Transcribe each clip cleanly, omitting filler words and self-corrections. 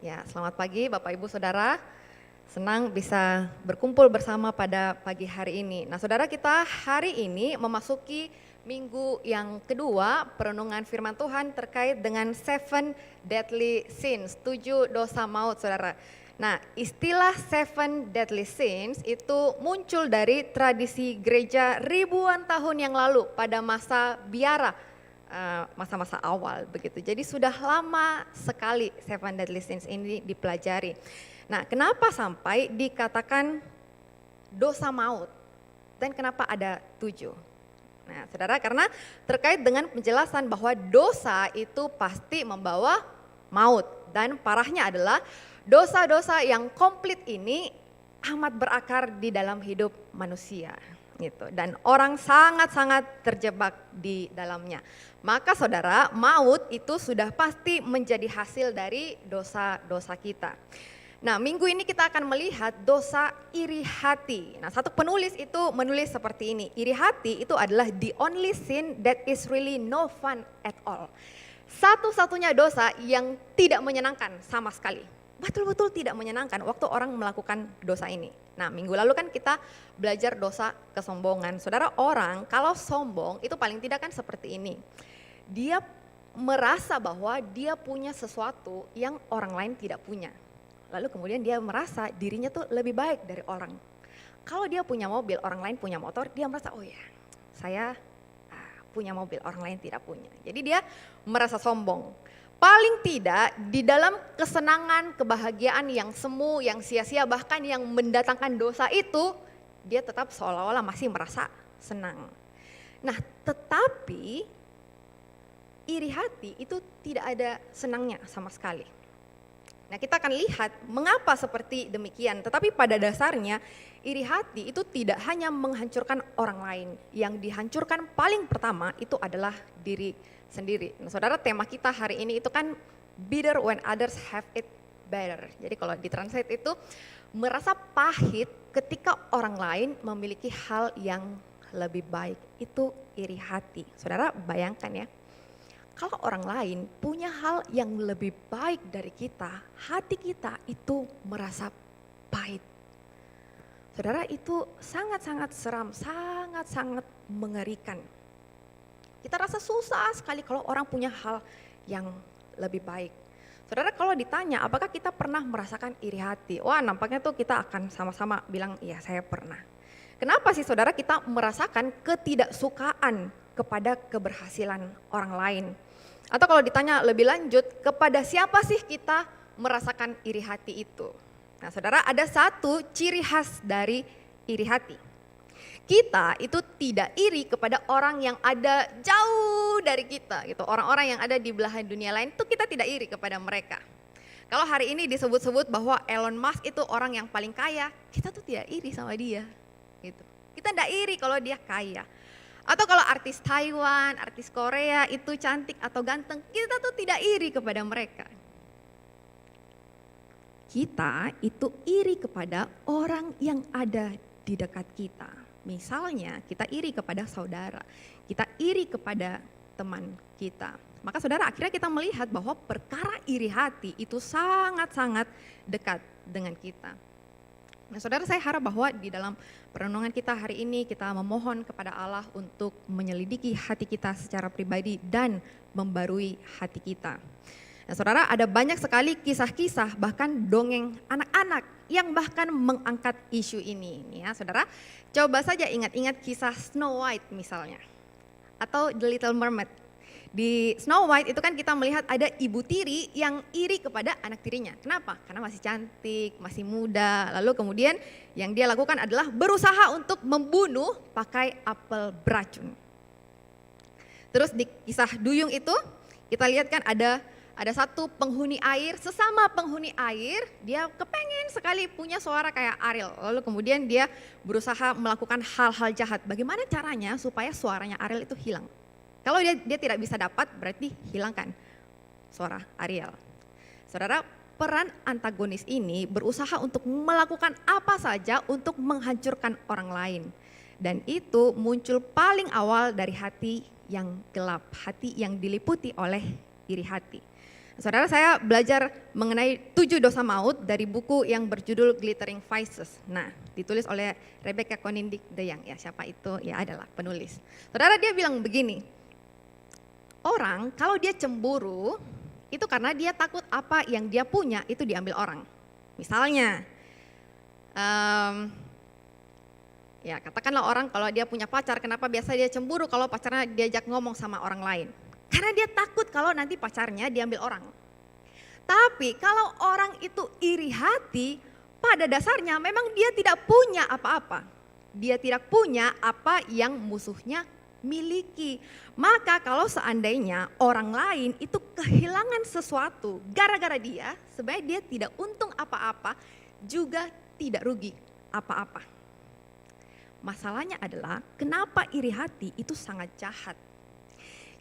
Ya, selamat pagi Bapak Ibu Saudara. Senang bisa berkumpul bersama pada pagi hari ini. Nah, Saudara, kita hari ini memasuki minggu yang kedua perenungan firman Tuhan terkait dengan Seven Deadly Sins, 7 dosa maut, Saudara. Nah, istilah Seven Deadly Sins itu muncul dari tradisi gereja ribuan tahun yang lalu pada masa biara, masa-masa awal begitu. Jadi sudah lama sekali Seven Deadly Sins ini dipelajari. Nah, kenapa sampai dikatakan dosa maut dan kenapa ada 7? Nah, Saudara, karena terkait dengan penjelasan bahwa dosa itu pasti membawa maut, dan parahnya adalah dosa-dosa yang komplit ini amat berakar di dalam hidup manusia gitu, dan orang sangat-sangat terjebak di dalamnya. Maka Saudara, maut itu sudah pasti menjadi hasil dari dosa-dosa kita. Nah, minggu ini kita akan melihat dosa iri hati. Nah, satu penulis itu menulis seperti ini. Iri hati itu adalah the only sin that is really no fun at all. Satu-satunya dosa yang tidak menyenangkan sama sekali. Betul-betul tidak menyenangkan waktu orang melakukan dosa ini. Nah, minggu lalu kan kita belajar dosa kesombongan. Saudara, orang kalau sombong itu paling tidak kan seperti ini. Dia merasa bahwa dia punya sesuatu yang orang lain tidak punya. Lalu kemudian dia merasa dirinya tuh lebih baik dari orang. Kalau dia punya mobil, orang lain punya motor, dia merasa, oh ya, saya punya mobil, orang lain tidak punya. Jadi dia merasa sombong. Paling tidak di dalam kesenangan, kebahagiaan yang semu, yang sia-sia, bahkan yang mendatangkan dosa itu, dia tetap seolah-olah masih merasa senang. Nah, tetapi iri hati itu tidak ada senangnya sama sekali. Nah, kita akan lihat mengapa seperti demikian. Tetapi pada dasarnya iri hati itu tidak hanya menghancurkan orang lain. Yang dihancurkan paling pertama itu adalah diri sendiri. Nah, Saudara, tema kita hari ini itu kan bitter when others have it better. Jadi kalau ditranslate itu merasa pahit ketika orang lain memiliki hal yang lebih baik. Itu iri hati. Saudara, bayangkan ya. Kalau orang lain punya hal yang lebih baik dari kita, hati kita itu merasa pahit. Saudara, itu sangat-sangat seram, sangat-sangat mengerikan. Kita rasa susah sekali kalau orang punya hal yang lebih baik. Saudara, kalau ditanya apakah kita pernah merasakan iri hati? Wah, nampaknya tuh kita akan sama-sama bilang, iya saya pernah. Kenapa sih saudara kita merasakan ketidaksukaan kepada keberhasilan orang lain? Atau kalau ditanya lebih lanjut, kepada siapa sih kita merasakan iri hati itu? Nah, saudara, ada satu ciri khas dari iri hati. Kita itu tidak iri kepada orang yang ada jauh dari kita gitu. Orang-orang yang ada di belahan dunia lain itu kita tidak iri kepada mereka. Kalau hari ini disebut-sebut bahwa Elon Musk itu orang yang paling kaya, kita tuh tidak iri sama dia gitu. Kita tidak iri kalau dia kaya. Atau kalau artis Taiwan, artis Korea itu cantik atau ganteng, kita tuh tidak iri kepada mereka. Kita itu iri kepada orang yang ada di dekat kita. Misalnya kita iri kepada saudara, kita iri kepada teman kita. Maka saudara, akhirnya kita melihat bahwa perkara iri hati itu sangat-sangat dekat dengan kita. Nah, saudara, saya harap bahwa di dalam perenungan kita hari ini kita memohon kepada Allah untuk menyelidiki hati kita secara pribadi dan membarui hati kita. Nah, saudara, ada banyak sekali kisah-kisah bahkan dongeng anak-anak yang bahkan mengangkat isu ini. Ya, saudara, coba saja ingat-ingat kisah Snow White misalnya, atau The Little Mermaid. Di Snow White itu kan kita melihat ada ibu tiri yang iri kepada anak tirinya. Kenapa? Karena masih cantik, masih muda. Lalu kemudian yang dia lakukan adalah berusaha untuk membunuh pakai apel beracun. Terus di kisah Duyung itu kita lihat kan ada satu penghuni air, sesama penghuni air, dia kepengen sekali punya suara kayak Ariel. Lalu kemudian dia berusaha melakukan hal-hal jahat. Bagaimana caranya supaya suaranya Ariel itu hilang? Kalau dia tidak bisa dapat, berarti hilangkan suara Ariel. Saudara, peran antagonis ini berusaha untuk melakukan apa saja untuk menghancurkan orang lain. Dan itu muncul paling awal dari hati yang gelap, hati yang diliputi oleh iri hati. Saudara, saya belajar mengenai 7 dosa maut dari buku yang berjudul Glittering Vices. Nah, ditulis oleh Rebecca Konindik de Young. Ya, siapa itu? Ya, adalah penulis. Saudara, dia bilang begini, orang kalau dia cemburu, itu karena dia takut apa yang dia punya itu diambil orang. Misalnya, ya katakanlah orang kalau dia punya pacar, kenapa biasa dia cemburu kalau pacarnya diajak ngomong sama orang lain? Karena dia takut kalau nanti pacarnya diambil orang. Tapi kalau orang itu iri hati, pada dasarnya memang dia tidak punya apa-apa. Dia tidak punya apa yang musuhnya miliki. Maka kalau seandainya orang lain itu kehilangan sesuatu gara-gara dia, sebenarnya dia tidak untung apa-apa, juga tidak rugi apa-apa. Masalahnya adalah kenapa iri hati itu sangat jahat.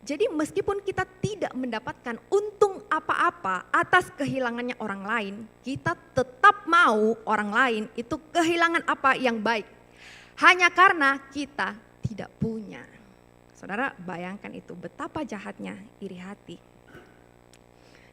Jadi meskipun kita tidak mendapatkan untung apa-apa atas kehilangannya orang lain, kita tetap mau orang lain itu kehilangan apa yang baik. Hanya karena kita tidak punya. Saudara, bayangkan itu betapa jahatnya iri hati.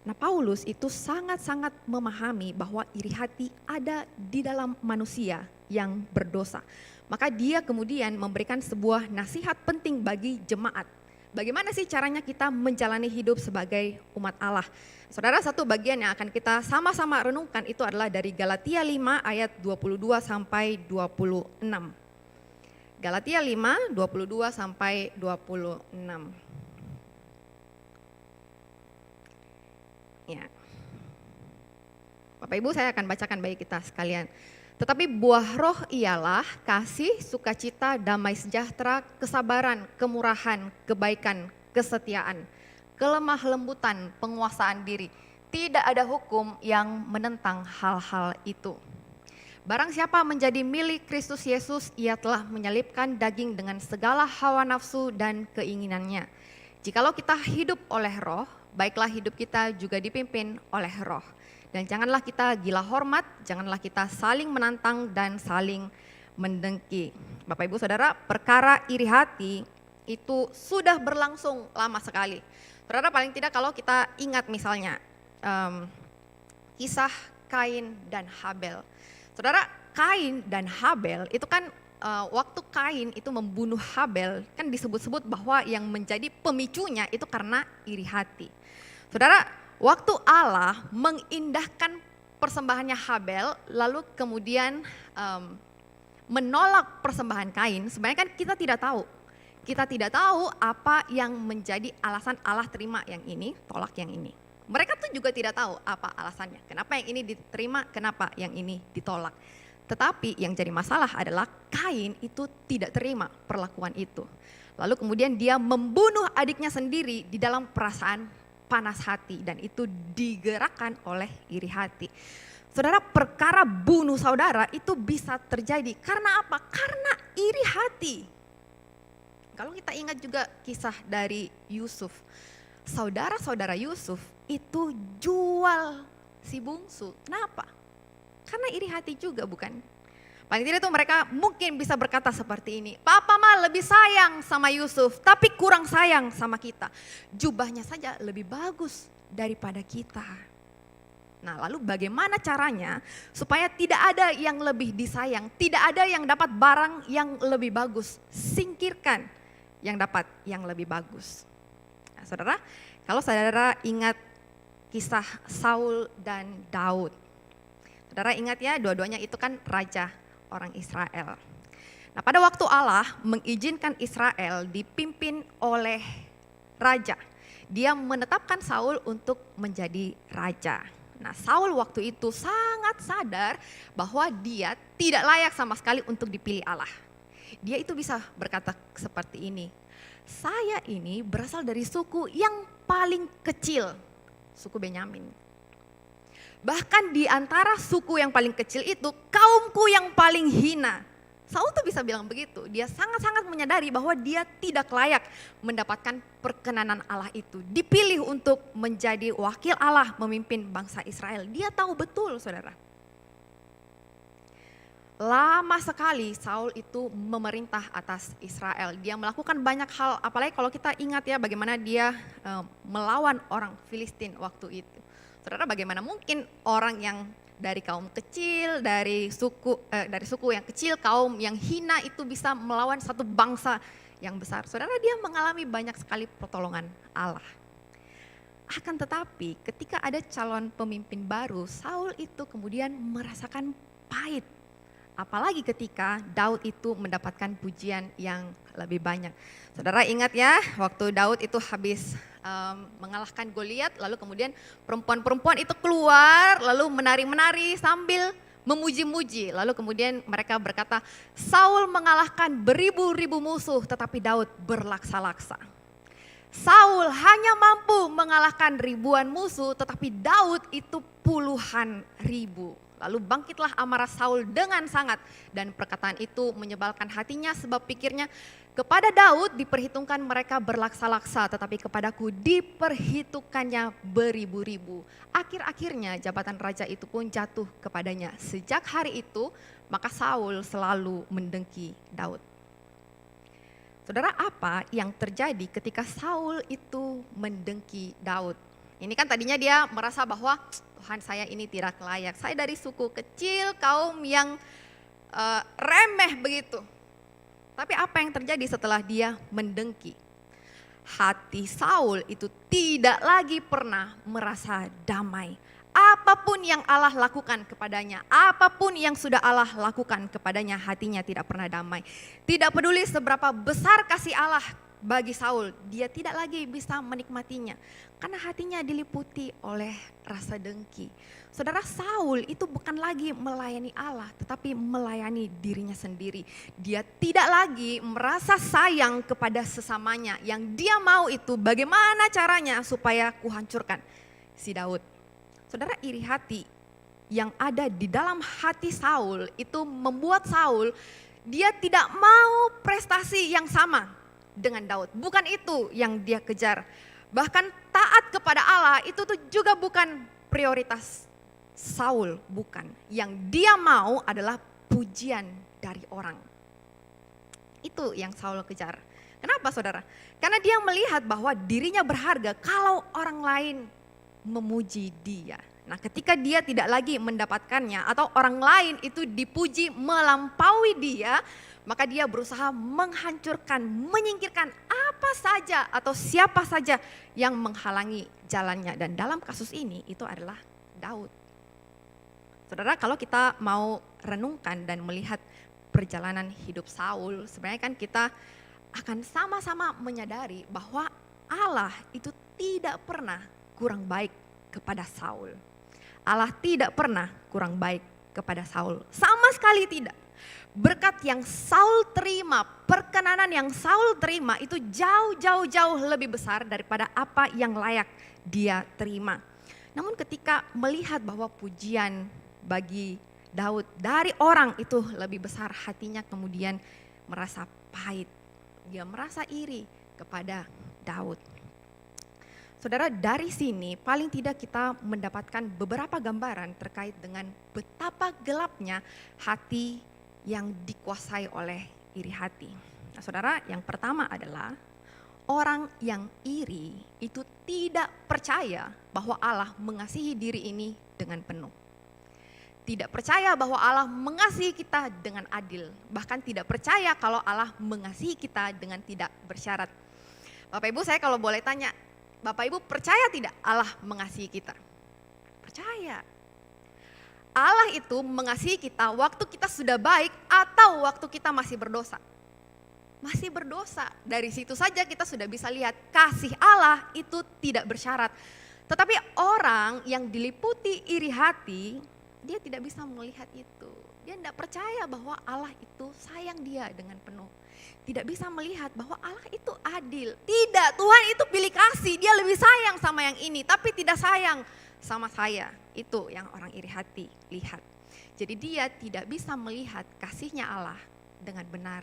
Nah, Paulus itu sangat-sangat memahami bahwa iri hati ada di dalam manusia yang berdosa. Maka dia kemudian memberikan sebuah nasihat penting bagi jemaat. Bagaimana sih caranya kita menjalani hidup sebagai umat Allah? Saudara, satu bagian yang akan kita sama-sama renungkan itu adalah dari Galatia 5 ayat 22 sampai 26. Galatia 5, 22 sampai 26. Ya. Bapak Ibu, saya akan bacakan bagi kita sekalian. Tetapi buah roh ialah kasih, sukacita, damai sejahtera, kesabaran, kemurahan, kebaikan, kesetiaan, kelemah lembutan, penguasaan diri. Tidak ada hukum yang menentang hal-hal itu. Barang siapa menjadi milik Kristus Yesus, ia telah menyelipkan daging dengan segala hawa nafsu dan keinginannya. Jikalau kita hidup oleh roh, baiklah hidup kita juga dipimpin oleh roh. Dan janganlah kita gila hormat, janganlah kita saling menantang dan saling mendengki. Bapak Ibu Saudara, perkara iri hati itu sudah berlangsung lama sekali. Saudara, paling tidak kalau kita ingat misalnya kisah Kain dan Habel. Saudara, Kain dan Habel itu kan waktu Kain itu membunuh Habel, kan disebut-sebut bahwa yang menjadi pemicunya itu karena iri hati. Saudara, waktu Allah mengindahkan persembahannya Habel, lalu kemudian menolak persembahan Kain, sebenarnya kan kita tidak tahu. Kita tidak tahu apa yang menjadi alasan Allah terima yang ini, tolak yang ini. Mereka tuh juga tidak tahu apa alasannya, kenapa yang ini diterima, kenapa yang ini ditolak. Tetapi yang jadi masalah adalah Kain itu tidak terima perlakuan itu. Lalu kemudian dia membunuh adiknya sendiri di dalam perasaan panas hati, dan itu digerakkan oleh iri hati. Saudara, perkara bunuh saudara itu bisa terjadi karena apa? Karena iri hati. Kalau kita ingat juga kisah dari Yusuf, saudara-saudara Yusuf itu jual si bungsu. Kenapa? Karena iri hati juga, bukan? Paling tidak tuh mereka mungkin bisa berkata seperti ini, Papa mah lebih sayang sama Yusuf, tapi kurang sayang sama kita. Jubahnya saja lebih bagus daripada kita. Nah, lalu bagaimana caranya supaya tidak ada yang lebih disayang, tidak ada yang dapat barang yang lebih bagus, singkirkan yang dapat yang lebih bagus. Nah, saudara, kalau saudara ingat kisah Saul dan Daud, saudara ingat ya, dua-duanya itu kan raja orang Israel. Nah, pada waktu Allah mengizinkan Israel dipimpin oleh raja, dia menetapkan Saul untuk menjadi raja. Nah, Saul waktu itu sangat sadar bahwa dia tidak layak sama sekali untuk dipilih Allah. Dia itu bisa berkata seperti ini, saya ini berasal dari suku yang paling kecil, suku Benyamin. Bahkan di antara suku yang paling kecil itu, kaumku yang paling hina. Saul tuh bisa bilang begitu, dia sangat-sangat menyadari bahwa dia tidak layak mendapatkan perkenanan Allah itu. Dipilih untuk menjadi wakil Allah memimpin bangsa Israel, dia tahu betul saudara. lama sekali Saul itu memerintah atas Israel. Dia melakukan banyak hal, apalagi kalau kita ingat ya bagaimana dia melawan orang Filistin waktu itu. Saudara, bagaimana mungkin orang yang dari kaum kecil, dari suku yang kecil, kaum yang hina itu bisa melawan satu bangsa yang besar. Saudara, dia mengalami banyak sekali pertolongan Allah. Akan tetapi ketika ada calon pemimpin baru, Saul itu kemudian merasakan pahit. Apalagi ketika Daud itu mendapatkan pujian yang lebih banyak. Saudara ingat ya, waktu Daud itu habis mengalahkan Goliat, lalu kemudian perempuan-perempuan itu keluar, lalu menari-menari sambil memuji-muji. Lalu kemudian mereka berkata, Saul mengalahkan beribu-ribu musuh, tetapi Daud berlaksa-laksa. Saul hanya mampu mengalahkan ribuan musuh, tetapi Daud itu puluhan ribu. Lalu bangkitlah amarah Saul dengan sangat, dan perkataan itu menyebalkan hatinya sebab pikirnya, kepada Daud diperhitungkan mereka berlaksa-laksa, tetapi kepadaku diperhitungkannya beribu-ribu. Akhir-akhirnya jabatan raja itu pun jatuh kepadanya. Sejak hari itu maka Saul selalu mendengki Daud. Saudara, apa yang terjadi ketika Saul itu mendengki Daud? Ini kan tadinya dia merasa bahwa Tuhan, saya ini tidak layak. Saya dari suku kecil, kaum yang remeh begitu. Tapi apa yang terjadi setelah dia mendengki? Hati Saul itu tidak lagi pernah merasa damai. Apapun yang Allah lakukan kepadanya, apapun yang sudah Allah lakukan kepadanya, hatinya tidak pernah damai. Tidak peduli seberapa besar kasih Allah bagi Saul, dia tidak lagi bisa menikmatinya karena hatinya diliputi oleh rasa dengki. Saudara, Saul itu bukan lagi melayani Allah tetapi melayani dirinya sendiri. Dia tidak lagi merasa sayang kepada sesamanya. Yang dia mau itu bagaimana caranya supaya kuhancurkan si Daud. Saudara, iri hati yang ada di dalam hati Saul itu membuat Saul dia tidak mau prestasi yang sama dengan Daud. Bukan itu yang dia kejar. Bahkan taat kepada Allah itu tuh juga bukan prioritas Saul, bukan. Yang dia mau adalah pujian dari orang. Itu yang Saul kejar. Kenapa saudara? Karena dia melihat bahwa dirinya berharga kalau orang lain memuji dia. Nah, ketika dia tidak lagi mendapatkannya atau orang lain itu dipuji melampaui dia, maka dia berusaha menghancurkan, menyingkirkan apa saja atau siapa saja yang menghalangi jalannya. Dan dalam kasus ini itu adalah Daud. Saudara, kalau kita mau renungkan dan melihat perjalanan hidup Saul, sebenarnya kan kita akan sama-sama menyadari bahwa Allah itu tidak pernah kurang baik kepada Saul. Allah tidak pernah kurang baik kepada Saul, sama sekali tidak. Berkat yang Saul terima, perkenanan yang Saul terima itu jauh lebih besar daripada apa yang layak dia terima. Namun ketika melihat bahwa pujian bagi Daud dari orang itu lebih besar, hatinya kemudian merasa pahit. Dia merasa iri kepada Daud. Saudara, dari sini paling tidak kita mendapatkan beberapa gambaran terkait dengan betapa gelapnya hati yang dikuasai oleh iri hati. Nah, saudara, yang pertama adalah orang yang iri itu tidak percaya bahwa Allah mengasihi diri ini dengan penuh. Tidak percaya bahwa Allah mengasihi kita dengan adil. Bahkan tidak percaya kalau Allah mengasihi kita dengan tidak bersyarat. Bapak Ibu, saya kalau boleh tanya, Bapak Ibu percaya tidak Allah mengasihi kita? Percaya. Allah itu mengasihi kita waktu kita sudah baik atau waktu kita masih berdosa. Masih berdosa. Dari situ saja kita sudah bisa lihat kasih Allah itu tidak bersyarat. Tetapi orang yang diliputi iri hati, dia tidak bisa melihat itu. Dia tidak percaya bahwa Allah itu sayang dia dengan penuh. Tidak bisa melihat bahwa Allah itu adil. Tidak, Tuhan itu pilih kasih, dia lebih sayang sama yang ini, tapi tidak sayang sama saya. Itu yang orang iri hati lihat. Jadi dia tidak bisa melihat kasihnya Allah dengan benar.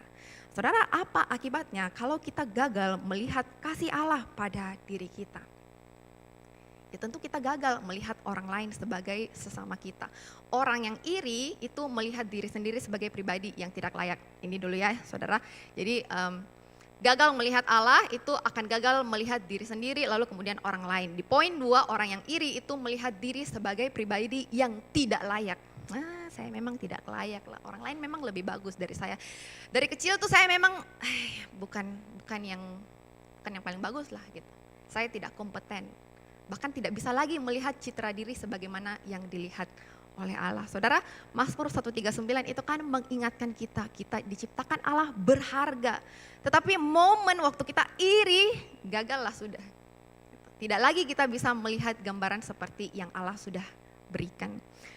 Saudara, apa akibatnya kalau kita gagal melihat kasih Allah pada diri kita? tentu kita gagal melihat orang lain sebagai sesama kita. Orang yang iri itu melihat diri sendiri sebagai pribadi yang tidak layak. Ini dulu ya saudara. Jadi gagal melihat Allah itu akan gagal melihat diri sendiri lalu kemudian orang lain. Di poin 2, orang yang iri itu melihat diri sebagai pribadi yang tidak layak. Saya memang tidak layak lah, orang lain memang lebih bagus dari saya. Dari kecil tuh saya memang bukan yang paling bagus lah gitu. Saya tidak kompeten. Bahkan tidak bisa lagi melihat citra diri sebagaimana yang dilihat oleh Allah. Saudara, Mazmur 139 itu kan mengingatkan kita diciptakan Allah berharga. Tetapi momen waktu kita iri, gagallah sudah. Tidak lagi kita bisa melihat gambaran seperti yang Allah sudah berikan.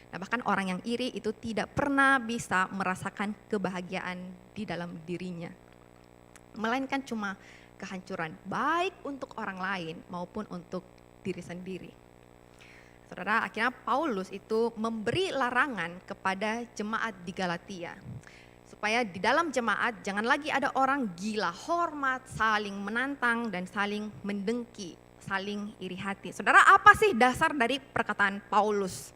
Nah, bahkan orang yang iri itu tidak pernah bisa merasakan kebahagiaan di dalam dirinya. Melainkan cuma kehancuran, baik untuk orang lain maupun untuk diri sendiri. Saudara, akhirnya Paulus itu memberi larangan kepada jemaat di Galatia. Supaya di dalam jemaat jangan lagi ada orang gila hormat, saling menantang dan saling mendengki, saling iri hati. Saudara, apa sih dasar dari perkataan Paulus?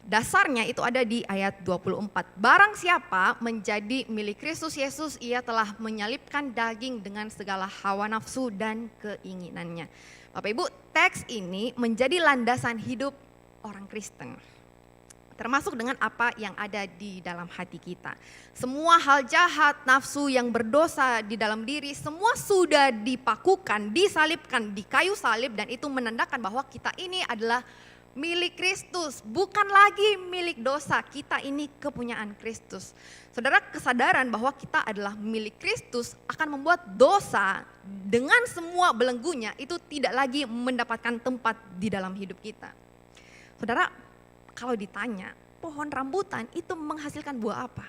Dasarnya itu ada di ayat 24. Barang siapa menjadi milik Kristus Yesus, ia telah menyalibkan daging dengan segala hawa nafsu dan keinginannya. Bapak Ibu, teks ini menjadi landasan hidup orang Kristen. Termasuk dengan apa yang ada di dalam hati kita. Semua hal jahat, nafsu yang berdosa di dalam diri, semua sudah dipakukan, disalibkan di kayu salib, dan itu menandakan bahwa kita ini adalah milik Kristus, bukan lagi milik dosa. Kita ini kepunyaan Kristus. Saudara, kesadaran bahwa kita adalah milik Kristus akan membuat dosa dengan semua belenggunya itu tidak lagi mendapatkan tempat di dalam hidup kita. Saudara, kalau ditanya, pohon rambutan itu menghasilkan buah apa?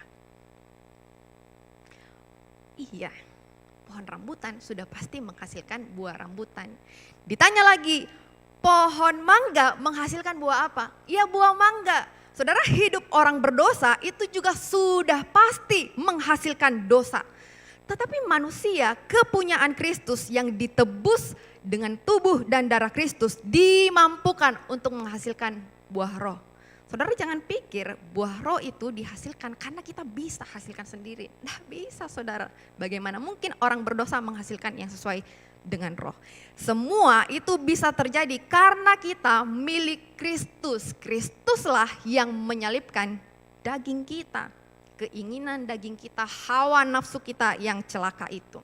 Iya, pohon rambutan sudah pasti menghasilkan buah rambutan. Ditanya lagi, pohon mangga menghasilkan buah apa? Ya, buah mangga. Saudara, hidup orang berdosa itu juga sudah pasti menghasilkan dosa. Tetapi manusia kepunyaan Kristus yang ditebus dengan tubuh dan darah Kristus dimampukan untuk menghasilkan buah roh. Saudara, jangan pikir buah roh itu dihasilkan karena kita bisa hasilkan sendiri. Nah, bisa saudara. Bagaimana mungkin orang berdosa menghasilkan yang sesuai dengan roh? Semua itu bisa terjadi karena kita milik Kristus. Kristuslah yang menyalibkan daging kita, keinginan daging kita, hawa nafsu kita yang celaka itu.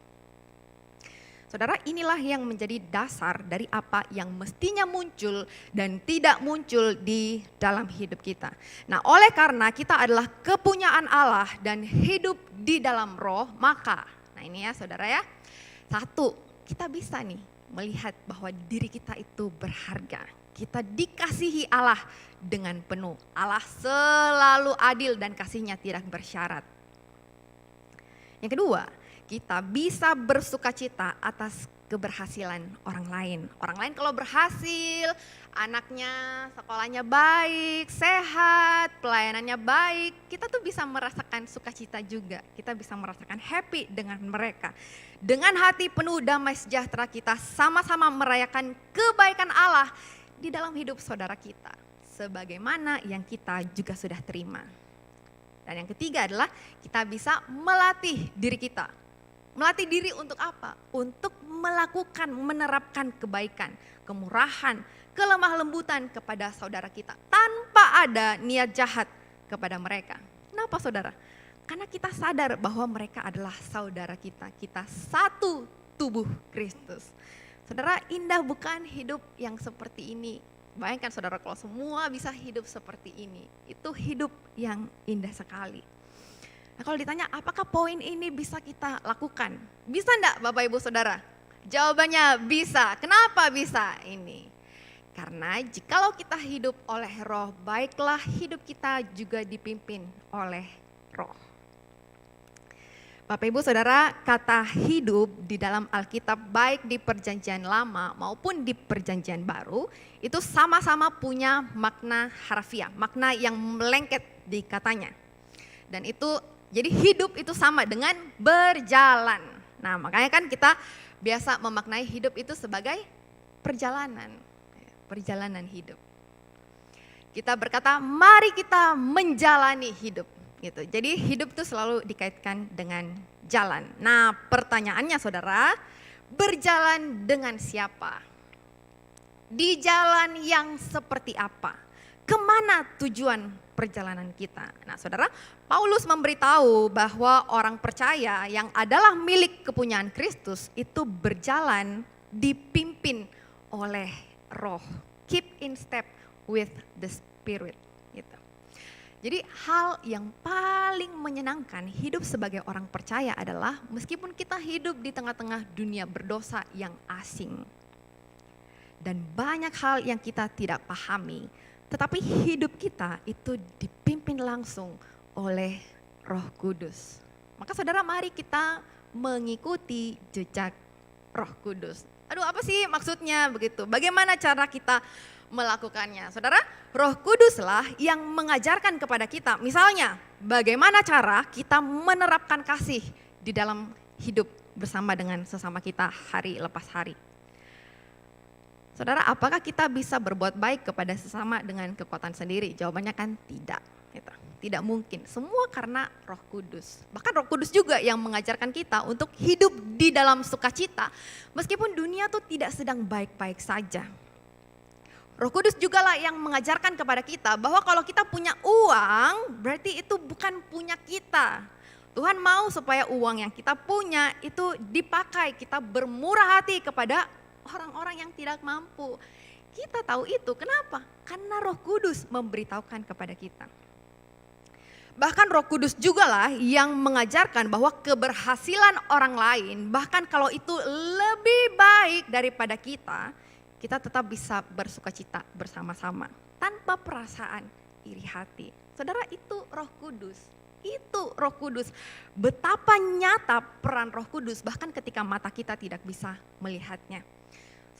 Saudara, inilah yang menjadi dasar dari apa yang mestinya muncul dan tidak muncul di dalam hidup kita. Nah, oleh karena kita adalah kepunyaan Allah dan hidup di dalam roh, maka, nah ini ya saudara ya, satu, kita bisa nih melihat bahwa diri kita itu berharga. Kita dikasihi Allah dengan penuh. Allah selalu adil dan kasihnya tidak bersyarat. Yang kedua, kita bisa bersukacita atas keberhasilan orang lain. Orang lain kalau berhasil, anaknya sekolahnya baik, sehat, pelayanannya baik, kita tuh bisa merasakan sukacita juga. Kita bisa merasakan happy dengan mereka. Dengan hati penuh damai sejahtera kita sama-sama merayakan kebaikan Allah di dalam hidup saudara kita. Sebagaimana yang kita juga sudah terima. Dan yang ketiga adalah kita bisa melatih diri kita. Melatih diri untuk apa? Untuk melakukan, menerapkan kebaikan, kemurahan, kelemah lembutan kepada saudara kita. Tanpa ada niat jahat kepada mereka. Kenapa saudara? Karena kita sadar bahwa mereka adalah saudara kita. Kita satu tubuh Kristus. Saudara, indah bukan hidup yang seperti ini? Bayangkan saudara kalau semua bisa hidup seperti ini. Itu hidup yang indah sekali. Nah, kalau ditanya apakah poin ini bisa kita lakukan? Bisa enggak Bapak Ibu Saudara? Jawabannya bisa. Kenapa bisa ini? Karena jikalau kita hidup oleh roh, baiklah hidup kita juga dipimpin oleh roh. Bapak Ibu Saudara, kata hidup di dalam Alkitab baik di perjanjian lama maupun di perjanjian baru itu sama-sama punya makna harfiah, makna yang melengket di katanya. Dan itu jadi hidup itu sama dengan berjalan. Nah, makanya kan kita biasa memaknai hidup itu sebagai perjalanan. perjalanan hidup. Kita berkata, mari kita menjalani hidup. Gitu. Jadi hidup itu selalu dikaitkan dengan jalan. Nah pertanyaannya saudara, berjalan dengan siapa? Di jalan yang seperti apa? Kemana tujuan perjalanan kita? Nah saudara, Paulus memberitahu bahwa orang percaya yang adalah milik kepunyaan Kristus itu berjalan dipimpin oleh Roh. Keep in step with the Spirit. Gitu. Jadi hal yang paling menyenangkan hidup sebagai orang percaya adalah meskipun kita hidup di tengah-tengah dunia berdosa yang asing. Dan banyak hal yang kita tidak pahami, tetapi hidup kita itu dipimpin langsung oleh Roh Kudus. Maka saudara, mari kita mengikuti jejak Roh Kudus. Aduh, apa sih maksudnya begitu? Bagaimana cara kita melakukannya? Saudara, Roh Kuduslah yang mengajarkan kepada kita. Misalnya, bagaimana cara kita menerapkan kasih di dalam hidup bersama dengan sesama kita hari lepas hari. Saudara, apakah kita bisa berbuat baik kepada sesama dengan kekuatan sendiri? Jawabannya kan tidak. Gitu. Tidak mungkin, semua karena Roh Kudus. Bahkan Roh Kudus juga yang mengajarkan kita untuk hidup di dalam sukacita. Meskipun dunia tuh tidak sedang baik-baik saja. Roh Kudus juga lah yang mengajarkan kepada kita bahwa kalau kita punya uang, berarti itu bukan punya kita. Tuhan mau supaya uang yang kita punya itu dipakai, kita bermurah hati kepada orang-orang yang tidak mampu. Kita tahu itu, kenapa? Karena Roh Kudus memberitahukan kepada kita. Bahkan Roh Kudus juga lah yang mengajarkan bahwa keberhasilan orang lain, bahkan kalau itu lebih baik daripada kita tetap bisa bersukacita bersama-sama tanpa perasaan iri hati. Saudara, itu Roh Kudus. Itu Roh Kudus. Betapa nyata peran Roh Kudus bahkan ketika mata kita tidak bisa melihatnya.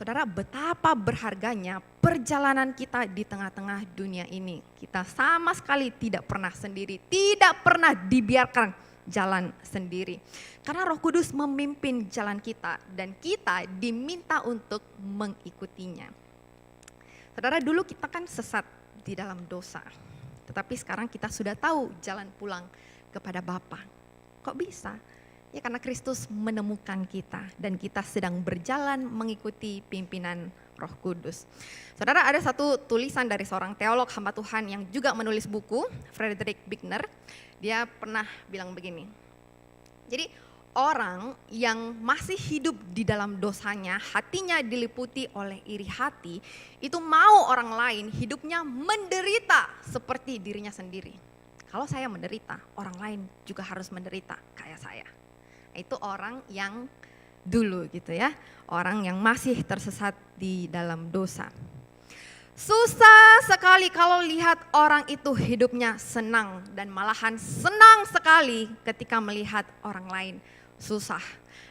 Saudara, betapa berharganya perjalanan kita di tengah-tengah dunia ini. Kita sama sekali tidak pernah sendiri, tidak pernah dibiarkan jalan sendiri. Karena Roh Kudus memimpin jalan kita dan kita diminta untuk mengikutinya. Saudara, dulu kita kan sesat di dalam dosa. Tetapi sekarang kita sudah tahu jalan pulang kepada Bapa. Kok bisa? Ya karena Kristus menemukan kita dan kita sedang berjalan mengikuti pimpinan Roh Kudus. Saudara, ada satu tulisan dari seorang teolog hamba Tuhan yang juga menulis buku, Frederick Buechner. Dia pernah bilang begini. Jadi orang yang masih hidup di dalam dosanya, hatinya diliputi oleh iri hati, itu mau orang lain hidupnya menderita seperti dirinya sendiri. Kalau saya menderita, orang lain juga harus menderita kayak saya. Itu orang yang dulu gitu ya, orang yang masih tersesat di dalam dosa. Susah sekali kalau lihat orang itu hidupnya senang dan malahan senang sekali ketika melihat orang lain susah.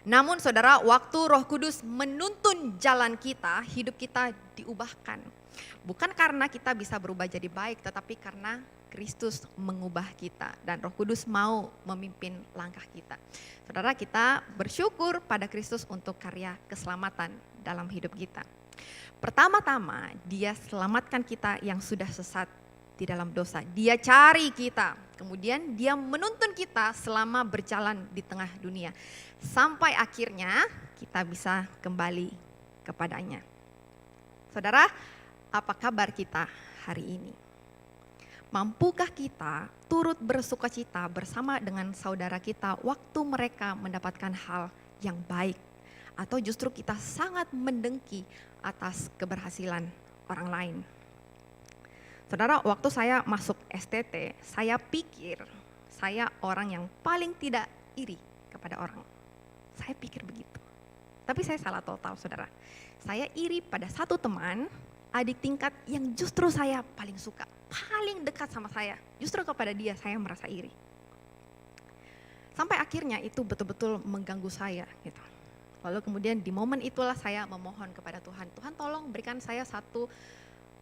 Namun saudara, waktu Roh Kudus menuntun jalan kita, hidup kita diubahkan. Bukan karena kita bisa berubah jadi baik, tetapi karena Kristus mengubah kita dan Roh Kudus mau memimpin langkah kita. Saudara, kita bersyukur pada Kristus untuk karya keselamatan dalam hidup kita. Pertama-tama dia selamatkan kita yang sudah sesat di dalam dosa. Dia cari kita, kemudian dia menuntun kita selama berjalan di tengah dunia. Sampai akhirnya kita bisa kembali kepadanya. Saudara, apa kabar kita hari ini? Mampukah kita turut bersukacita bersama dengan saudara kita waktu mereka mendapatkan hal yang baik? Atau justru kita sangat mendengki atas keberhasilan orang lain? Saudara, waktu saya masuk STT, saya pikir saya orang yang paling tidak iri kepada orang. Saya pikir begitu. Tapi saya salah total, saudara. Saya iri pada satu teman, adik tingkat yang justru saya paling suka, paling dekat sama saya. Justru kepada dia saya merasa iri. Sampai akhirnya itu betul-betul mengganggu saya gitu. Lalu kemudian di momen itulah saya memohon kepada Tuhan. Tuhan, tolong berikan saya satu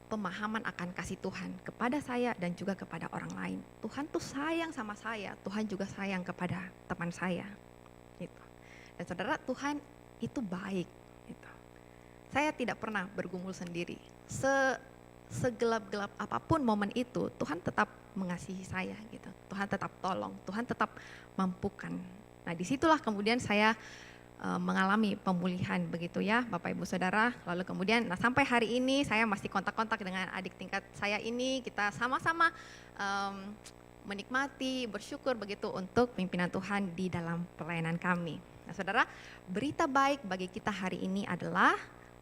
pemahaman akan kasih Tuhan kepada saya dan juga kepada orang lain. Tuhan tuh sayang sama saya, Tuhan juga sayang kepada teman saya. Gitu. Dan saudara, Tuhan itu baik. Gitu. saya tidak pernah bergumul sendiri. Segelap-gelap apapun momen itu, Tuhan tetap mengasihi saya gitu. Tuhan tetap tolong, Tuhan tetap mampukan. Nah, disitulah kemudian saya mengalami pemulihan begitu ya Bapak Ibu Saudara. Lalu kemudian sampai hari ini saya masih kontak-kontak dengan adik tingkat saya ini, kita sama-sama menikmati, bersyukur begitu untuk pimpinan Tuhan di dalam pelayanan kami. Nah Saudara, berita baik bagi kita hari ini adalah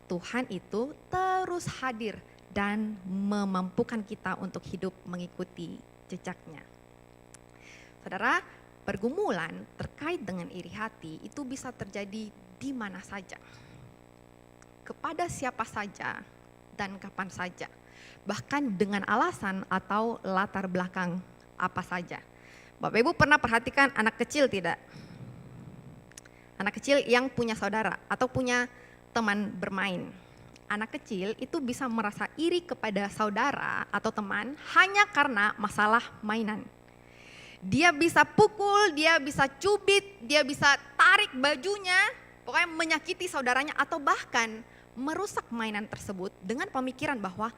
Tuhan itu terus hadir dan memampukan kita untuk hidup mengikuti jejaknya. Saudara, pergumulan terkait dengan iri hati itu bisa terjadi di mana saja, kepada siapa saja, dan kapan saja, bahkan dengan alasan atau latar belakang apa saja. Bapak Ibu pernah perhatikan anak kecil tidak? Anak kecil yang punya saudara atau punya teman bermain. Anak kecil itu bisa merasa iri kepada saudara atau teman hanya karena masalah mainan. Dia bisa pukul, dia bisa cubit, dia bisa tarik bajunya, pokoknya menyakiti saudaranya atau bahkan merusak mainan tersebut dengan pemikiran bahwa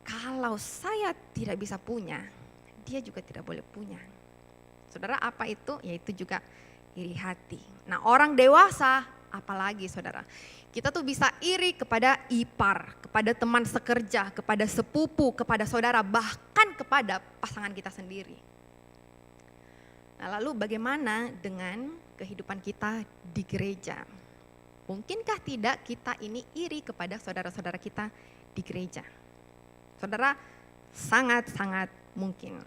kalau saya tidak bisa punya, dia juga tidak boleh punya. Saudara, apa itu? Yaitu juga iri hati. Nah, orang dewasa apalagi saudara, kita tuh bisa iri kepada ipar, kepada teman sekerja, kepada sepupu, kepada saudara, bahkan kepada pasangan kita sendiri. Nah, lalu bagaimana dengan kehidupan kita di gereja? Mungkinkah tidak kita ini iri kepada saudara-saudara kita di gereja? Saudara, sangat-sangat mungkin.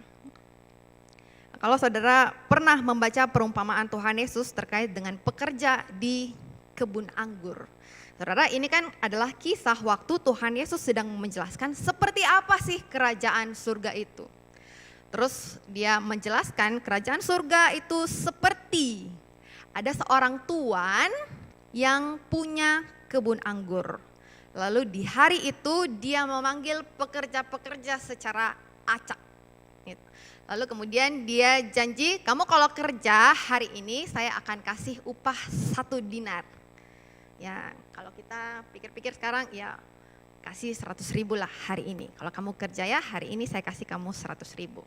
Kalau saudara pernah membaca perumpamaan Tuhan Yesus terkait dengan pekerja di kebun anggur. Saudara, ini kan adalah kisah waktu Tuhan Yesus sedang menjelaskan seperti apa sih kerajaan surga itu. Terus dia menjelaskan kerajaan surga itu seperti ada seorang tuan yang punya kebun anggur. Lalu di hari itu dia memanggil pekerja-pekerja secara acak. Lalu kemudian dia janji, kamu kalau kerja hari ini saya akan kasih upah 1 dinar. Ya kalau kita pikir-pikir sekarang ya kasih 100.000 lah hari ini. Kalau kamu kerja ya hari ini saya kasih kamu 100.000.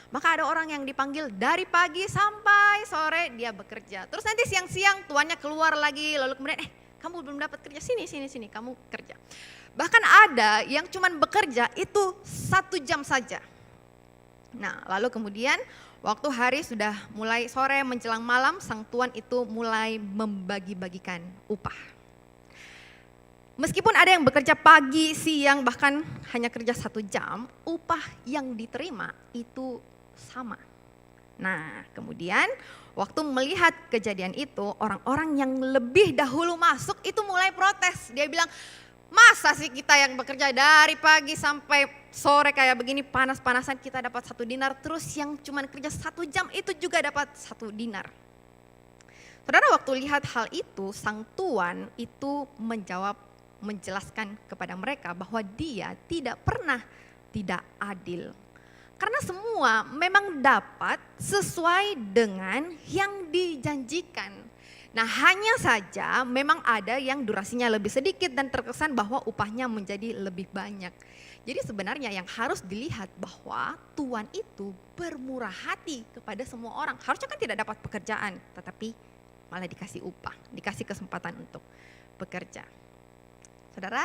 Maka ada orang yang dipanggil dari pagi sampai sore dia bekerja. Terus nanti siang-siang tuannya keluar lagi lalu kemudian kamu belum dapat kerja, sini kamu kerja. Bahkan ada yang cuman bekerja itu 1 jam saja. Nah lalu kemudian waktu hari sudah mulai sore menjelang malam sang tuan itu mulai membagi-bagikan upah. Meskipun ada yang bekerja pagi, siang, bahkan hanya kerja 1 jam, upah yang diterima itu sama. Nah kemudian waktu melihat kejadian itu, orang-orang yang lebih dahulu masuk itu mulai protes. Dia bilang, masa sih kita yang bekerja dari pagi sampai sore kayak begini panas-panasan kita dapat 1 dinar, terus yang cuman kerja 1 jam itu juga dapat 1 dinar. Saudara, waktu lihat hal itu, sang tuan itu menjelaskan kepada mereka bahwa dia tidak pernah tidak adil. Karena semua memang dapat sesuai dengan yang dijanjikan. Nah hanya saja memang ada yang durasinya lebih sedikit dan terkesan bahwa upahnya menjadi lebih banyak. Jadi sebenarnya yang harus dilihat bahwa Tuhan itu bermurah hati kepada semua orang. Harusnya kan tidak dapat pekerjaan tetapi malah dikasih upah, dikasih kesempatan untuk bekerja. Saudara,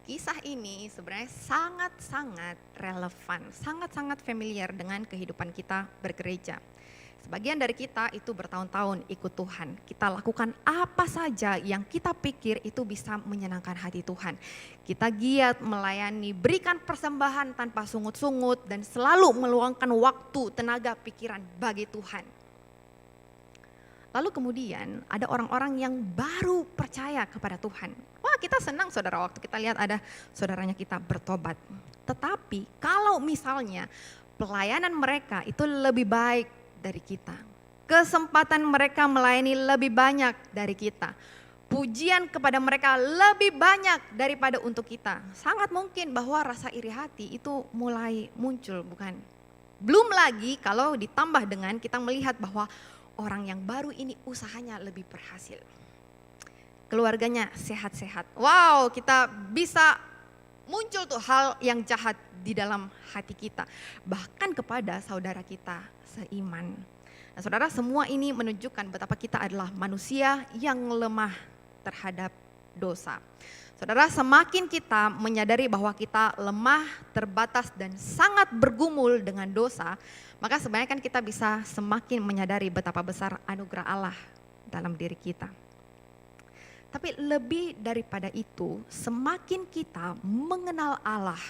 kisah ini sebenarnya sangat-sangat relevan, sangat-sangat familiar dengan kehidupan kita bergereja. Sebagian dari kita itu bertahun-tahun ikut Tuhan. Kita lakukan apa saja yang kita pikir itu bisa menyenangkan hati Tuhan. Kita giat melayani, berikan persembahan tanpa sungut-sungut dan selalu meluangkan waktu, tenaga, pikiran bagi Tuhan. Lalu kemudian ada orang-orang yang baru percaya kepada Tuhan. Wah kita senang saudara waktu kita lihat ada saudaranya kita bertobat. Tetapi kalau misalnya pelayanan mereka itu lebih baik dari kita. Kesempatan mereka melayani lebih banyak dari kita. Pujian kepada mereka lebih banyak daripada untuk kita. Sangat mungkin bahwa rasa iri hati itu mulai muncul, bukan? Belum lagi kalau ditambah dengan kita melihat bahwa orang yang baru ini usahanya lebih berhasil. keluarganya sehat-sehat. Wow, kita bisa muncul tuh hal yang jahat di dalam hati kita, bahkan kepada saudara kita seiman. Nah, saudara, semua ini menunjukkan betapa kita adalah manusia yang lemah terhadap dosa. Saudara, semakin kita menyadari bahwa kita lemah, terbatas, dan sangat bergumul dengan dosa, maka sebenarnya kan kita bisa semakin menyadari betapa besar anugerah Allah dalam diri kita. Tapi lebih daripada itu, semakin kita mengenal Allah,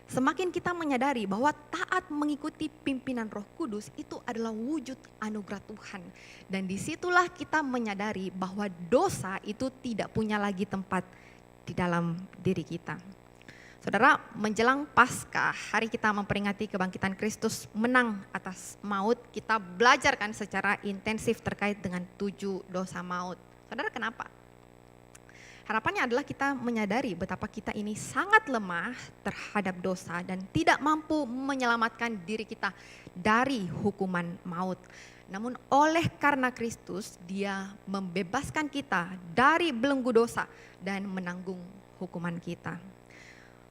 semakin kita menyadari bahwa taat mengikuti pimpinan Roh Kudus itu adalah wujud anugerah Tuhan. Dan disitulah kita menyadari bahwa dosa itu tidak punya lagi tempat di dalam diri kita. Saudara, menjelang Paskah, hari kita memperingati kebangkitan Kristus menang atas maut, kita belajarkan secara intensif terkait dengan 7 dosa maut. Saudara, kenapa? Harapannya adalah kita menyadari betapa kita ini sangat lemah terhadap dosa dan tidak mampu menyelamatkan diri kita dari hukuman maut. Namun oleh karena Kristus, Dia membebaskan kita dari belenggu dosa dan menanggung hukuman kita.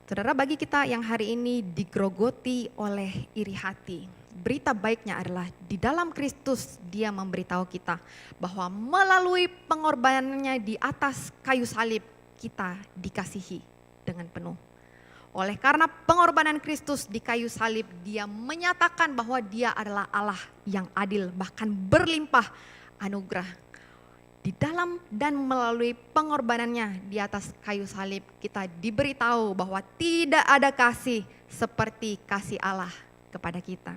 Saudara, bagi kita yang hari ini digerogoti oleh iri hati, berita baiknya adalah di dalam Kristus Dia memberitahu kita bahwa melalui pengorbanannya di atas kayu salib kita dikasihi dengan penuh. Oleh karena pengorbanan Kristus di kayu salib, Dia menyatakan bahwa Dia adalah Allah yang adil, bahkan berlimpah anugerah. Di dalam dan melalui pengorbanannya di atas kayu salib, kita diberitahu bahwa tidak ada kasih seperti kasih Allah kepada kita.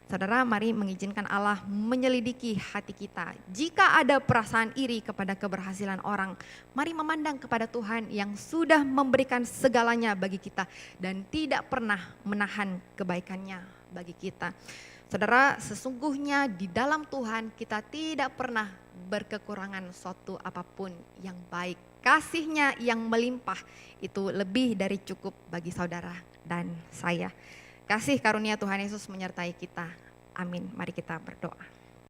Saudara, mari mengizinkan Allah menyelidiki hati kita. Jika ada perasaan iri kepada keberhasilan orang, mari memandang kepada Tuhan yang sudah memberikan segalanya bagi kita dan tidak pernah menahan kebaikannya bagi kita. Saudara, sesungguhnya di dalam Tuhan kita tidak pernah berkekurangan suatu apapun yang baik. Kasih-Nya yang melimpah itu lebih dari cukup bagi saudara dan saya. Kasih karunia Tuhan Yesus menyertai kita. Amin. Mari kita berdoa.